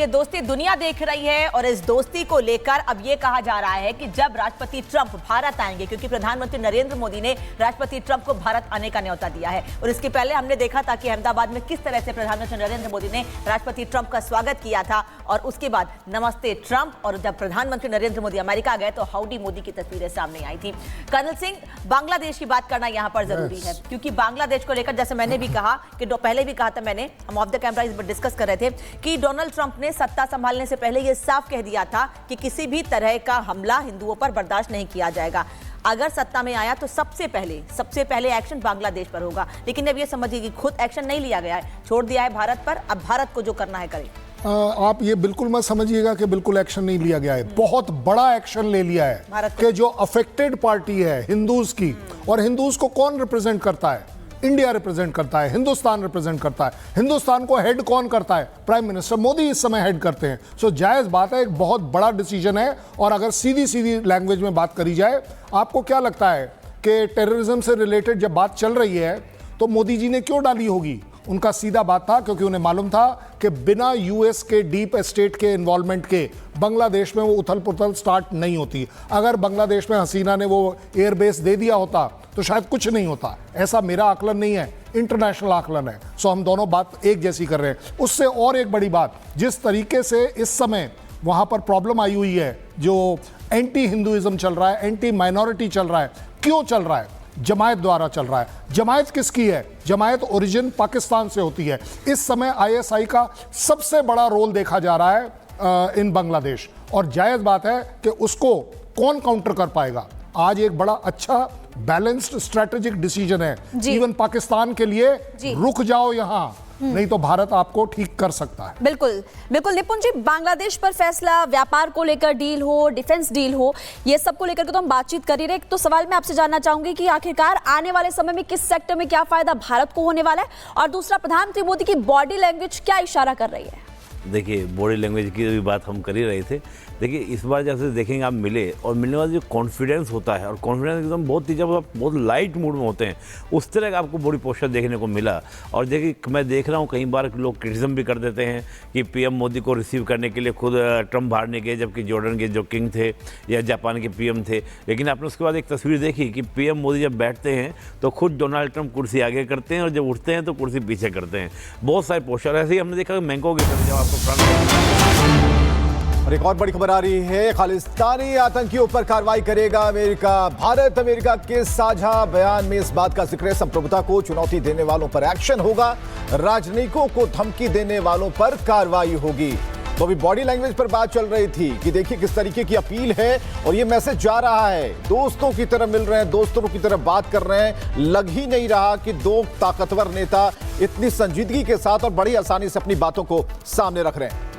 ये दोस्ती दुनिया देख रही है और इस दोस्ती को लेकर अब ये कहा जा रहा है कि जब राष्ट्रपति ट्रंप भारत आएंगे, क्योंकि प्रधानमंत्री नरेंद्र मोदी ने राष्ट्रपति ट्रंप को भारत आने का न्योता दिया है और इसके पहले हमने देखा था कि अहमदाबाद में किस तरह से प्रधानमंत्री नरेंद्र मोदी ने राष्ट्रपति ट्रंप का स्वागत किया था और उसके बाद नमस्ते ट्रंप, और जब प्रधानमंत्री नरेंद्र मोदी अमेरिका गए तो हाउडी मोदी की तस्वीरें सामने आई थी। कर्नल सिंह, बांग्लादेश की बात करना यहाँ पर जरूरी है क्योंकि बांग्लादेश को लेकर जैसे मैंने भी कहा कि पहले भी कहा था, मैंने हम ऑफ द कैमरा इस पर डिस्कस कर रहे थे कि डोनाल्ड ट्रंप ने सत्ता संभालने से पहले यह साफ कह दिया था कि किसी भी तरह का हमला हिंदुओं पर बर्दाश्त नहीं किया जाएगा। अगर सत्ता में आया तो सबसे पहले एक्शन बांग्लादेश पर होगा, लेकिन अब ये समझिए कि खुद एक्शन नहीं लिया गया है, छोड़ दिया है भारत पर। अब भारत को जो करना है करे। आप ये बिल्कुल मत समझिएगा कि बिल्कुल एक्शन नहीं लिया गया है, बहुत बड़ा एक्शन ले लिया है कि जो अफेक्टेड पार्टी है हिंदूज की, और हिंदूज को कौन रिप्रेजेंट करता है? इंडिया रिप्रेजेंट करता है, हिंदुस्तान रिप्रेजेंट करता है। हिंदुस्तान को हेड कौन करता है? प्राइम मिनिस्टर मोदी इस समय हेड करते हैं। सो जायज़ बात है, एक बहुत बड़ा डिसीजन है। और अगर सीधी लैंग्वेज में बात करी जाए, आपको क्या लगता है कि टेररिज्म से रिलेटेड जब बात चल रही है तो मोदी जी ने क्यों डाली होगी? उनका सीधा बात था क्योंकि उन्हें मालूम था कि बिना यूएस के डीप स्टेट के इन्वॉल्वमेंट के बांग्लादेश में वो उथल पुथल स्टार्ट नहीं होती। अगर बांग्लादेश में हसीना ने वो एयरबेस दे दिया होता तो शायद कुछ नहीं होता। ऐसा मेरा आकलन नहीं है, इंटरनेशनल आकलन है। सो हम दोनों बात एक जैसी कर रहे हैं। उससे और एक बड़ी बात, जिस तरीके से इस समय वहाँ पर प्रॉब्लम आई हुई है, जो एंटी हिंदुइज्म चल रहा है, एंटी माइनॉरिटी चल रहा है, क्यों चल रहा है? जमायत द्वारा चल रहा है। जमायत किसकी है? जमायत ओरिजिन पाकिस्तान से होती है। इस समय आईएसआई का सबसे बड़ा रोल देखा जा रहा है इन बांग्लादेश, और जायज़ बात है कि उसको कौन काउंटर कर पाएगा। आज एक बड़ा अच्छा बैलेंस्ड स्ट्रेटेजिक डिसीजन है इवन पाकिस्तान के लिए, रुक जाओ यहां, नहीं तो भारत आपको ठीक कर सकता है। बिल्कुल बिल्कुल निपुण जी, बांग्लादेश पर फैसला, व्यापार को लेकर डील हो, डिफेंस डील हो, ये सब को लेकर के तो हम बातचीत कर ही रहे। तो सवाल मैं आपसे जानना चाहूंगी कि आखिरकार आने वाले समय में किस सेक्टर में क्या फायदा भारत को होने वाला है, और दूसरा प्रधानमंत्री मोदी की बॉडी लैंग्वेज क्या इशारा कर रही है? देखिए, बॉडी लैंग्वेज की भी बात हम कर ही रहे थे। देखिए, इस बार जैसे देखेंगे आप मिले, और मिलने वाला जो कॉन्फिडेंस होता है, और कॉन्फिडेंस एकदम बहुत ही, जब आप बहुत लाइट मूड में होते हैं उस तरह का आपको बॉडी पोस्चर देखने को मिला। और देखिए, मैं देख रहा हूँ कई बार लोग क्रिटिसिज्म भी कर देते हैं कि पीएम मोदी को रिसीव करने के लिए खुद ट्रंप बाहर नहीं गए, जबकि जॉर्डन के जो किंग थे या जापान के पीएम थे। लेकिन आपने उसके बाद एक तस्वीर देखी कि पीएम मोदी जब बैठते हैं तो खुद डोनाल्ड ट्रंप कुर्सी आगे करते हैं और जब उठते हैं तो कुर्सी पीछे करते हैं। बहुत सारे पोस्चर ऐसे ही हमने देखा मैंगो के जब आपको। और एक और बड़ी खबर आ रही है, खालिस्तानी आतंकियों पर कार्रवाई करेगा अमेरिका। भारत अमेरिका के साझा बयान में इस बात का जिक्र है, संप्रभुता को चुनौती देने वालों पर एक्शन होगा, राजनयिकों को धमकी देने वालों पर कार्रवाई होगी। तो अभी बॉडी लैंग्वेज पर बात चल रही थी कि देखिए किस तरीके की अपील है, और ये मैसेज जा रहा है, दोस्तों की तरह मिल रहे हैं, दोस्तों की तरह बात कर रहे हैं। लग ही नहीं रहा कि दो ताकतवर नेता इतनी संजीदगी के साथ और बड़ी आसानी से अपनी बातों को सामने रख रहे हैं।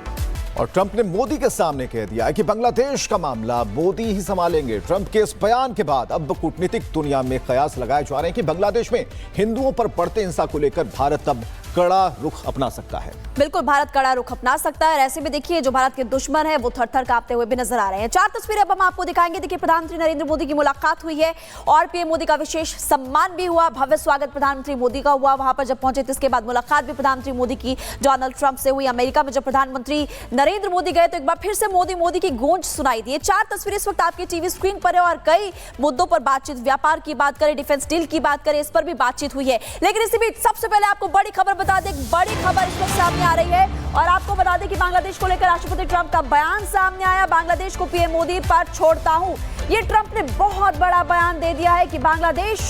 और ट्रंप ने मोदी के सामने कह दिया है कि बांग्लादेश का मामला मोदी ही संभालेंगे। ट्रंप के इस बयान के बाद अब कूटनीतिक दुनिया में कयास लगाए जा रहे हैं कि बांग्लादेश में हिंदुओं पर बढ़ते हिंसा को लेकर भारत अब कड़ा रुख अपना सकता है। बिल्कुल, भारत कड़ा रुख अपना सकता है। और ऐसे में देखिए, जो भारत के दुश्मन है वो थर-थर कांपते हुए भी नजर आ रहे हैं। 4 तस्वीरें अब हम आपको दिखाएंगे। देखिए, प्रधानमंत्री नरेंद्र मोदी की मुलाकात हुई है और पीएम मोदी का विशेष सम्मान भी हुआ, भव्य स्वागत प्रधानमंत्री मोदी का हुआ। वहां पर जब पहुंचे तो इसके बाद मुलाकात भी प्रधानमंत्री मोदी की डोनाल्ड ट्रंप से हुई। अमेरिका में जब प्रधानमंत्री नरेंद्र मोदी गए तो एक बार फिर से मोदी की गूंज सुनाई दी। 4 तस्वीरें इस वक्त आपकी टीवी स्क्रीन पर है और कई मुद्दों पर बातचीत, व्यापार की बात करें, डिफेंस डील की बात करें, इस पर भी बातचीत हुई है। लेकिन इसी बीच सबसे पहले आपको बड़ी खबर बता दें, बड़ी खबर इस वक्त सामने आ रही है और आपको बता दें कि बांग्लादेश को लेकर राष्ट्रपति ट्रंप का बयान सामने आया। बांग्लादेश को पीएम मोदी पर छोड़ता हूं, ये ट्रंप ने बहुत बड़ा बयान दे दिया है कि बांग्लादेश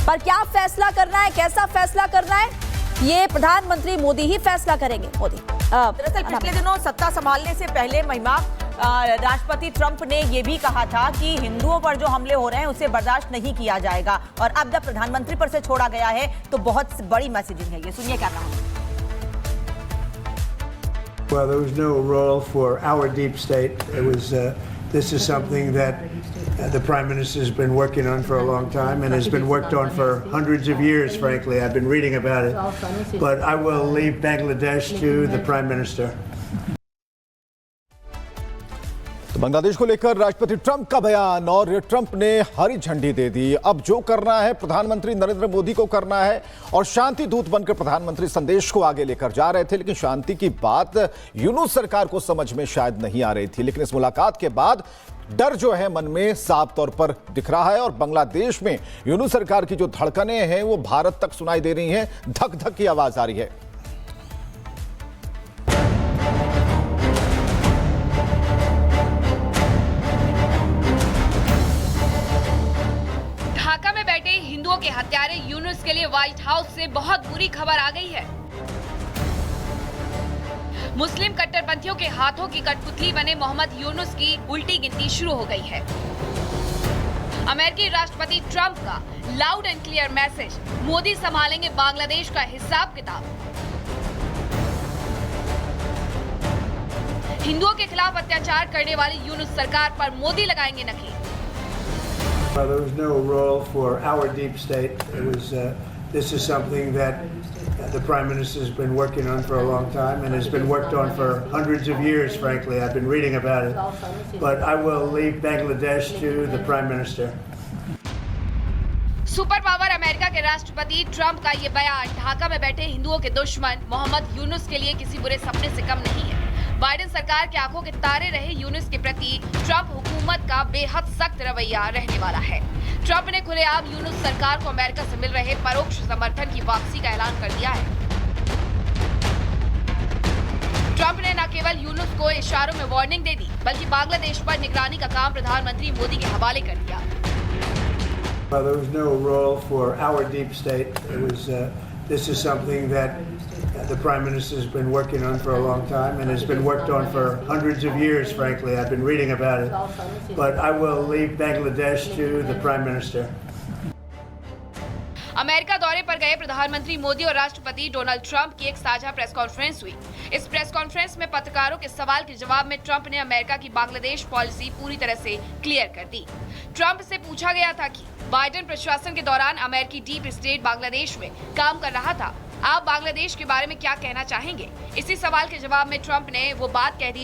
पर क्या फैसला करना है, कैसा फैसला करना है, ये प्रधानमंत्री मोदी ही फैसला करेंगे। मोदी दरअसल पिछले दिनों सत्ता संभालने से पहले महिमा राष्ट्रपति ट्रंप ने यह भी कहा था कि हिंदुओं पर जो हमले हो रहे हैं उसे बर्दाश्त नहीं किया जाएगा, और अब जब प्रधानमंत्री पर से छोड़ा गया है तो बहुत बड़ी मैसेजिंग है। ये सुनिए क्या कहा। Well, there was no role for our deep state. It was. This is something that the Prime Minister has been working on for a long time and has been worked on for hundreds of years, frankly. I've been reading about it. But I will leave Bangladesh to the Prime Minister. तो बांग्लादेश को लेकर राष्ट्रपति Trump का बयान और Trump ने हरी झंडी दे दी। अब जो करना है प्रधानमंत्री नरेंद्र मोदी को करना है और शांति दूत बनकर प्रधानमंत्री संदेश को आगे लेकर जा रहे थे। लेकिन शांति की बात यूनुस सरकार को समझ में शायद नहीं आ रही थी। लेकिन इस मुलाकात के बाद डर जो है मन में साफ तौर पर दिख रहा है और बांग्लादेश में यूनुस सरकार की जो धड़कनें हैं वो भारत तक सुनाई दे रही हैं। धक धक की आवाज आ रही है। ढाका में बैठे हिंदुओं के हत्यारे यूनुस के लिए व्हाइट हाउस से बहुत बुरी खबर आ गई है। मुस्लिम कट्टरपंथियों के हाथों की कठपुतली बने मोहम्मद यूनुस की उल्टी गिनती शुरू हो गई है। अमेरिकी राष्ट्रपति ट्रंप का loud and clear message, Modi संभालेंगे बांग्लादेश का हिसाब किताब। हिंदुओं के खिलाफ अत्याचार करने वाली यूनुस सरकार पर मोदी लगाएंगे नकेल। There was no role for our deep state. It was. This is something that the Prime Minister has been working on for a long time and has been worked on for hundreds of years, frankly. I've been reading about it. But I will leave Bangladesh to the Prime Minister. Super power America के राष्ट्रपति Trump का ये बयान ढाका में बैठे हिंदुओं के दुश्मन मोहम्मद यूनुस के लिए किसी बुरे सपने से कम नहीं है। बाइडेन सरकार की आंखों के तारे रहे यूनुस के प्रति ट्रंप हुकूमत का बेहद सख्त रवैया रहने वाला है। ट्रंप ने खुलेआम यूनुस सरकार को अमेरिका से मिल रहे परोक्ष समर्थन की वापसी का ऐलान कर दिया है। ट्रंप ने न केवल यूनुस को इशारों में वार्निंग दे दी, बल्कि बांग्लादेश पर निगरानी का काम प्रधानमंत्री मोदी के हवाले कर दिया। There was no role for our deep state. It was. This is something that the Prime Minister has been working on for a long time and has been worked on for hundreds of years, frankly. I've been reading about it. But I will leave Bangladesh to the Prime Minister. America दौरे पर गए प्रधानमंत्री मोदी और राष्ट्रपति Donald Trump की एक साझा press conference हुई। इस प्रेस कॉन्फ्रेंस में पत्रकारों के सवाल के जवाब में ट्रंप ने अमेरिका की बांग्लादेश पॉलिसी पूरी तरह से क्लियर कर दी। ट्रंप से पूछा गया था कि बाइडेन प्रशासन के दौरान अमेरिकी डीप स्टेट बांग्लादेश में काम कर रहा था, आप बांग्लादेश के बारे में क्या कहना चाहेंगे? इसी सवाल के जवाब में ट्रंप ने वो बात कह दी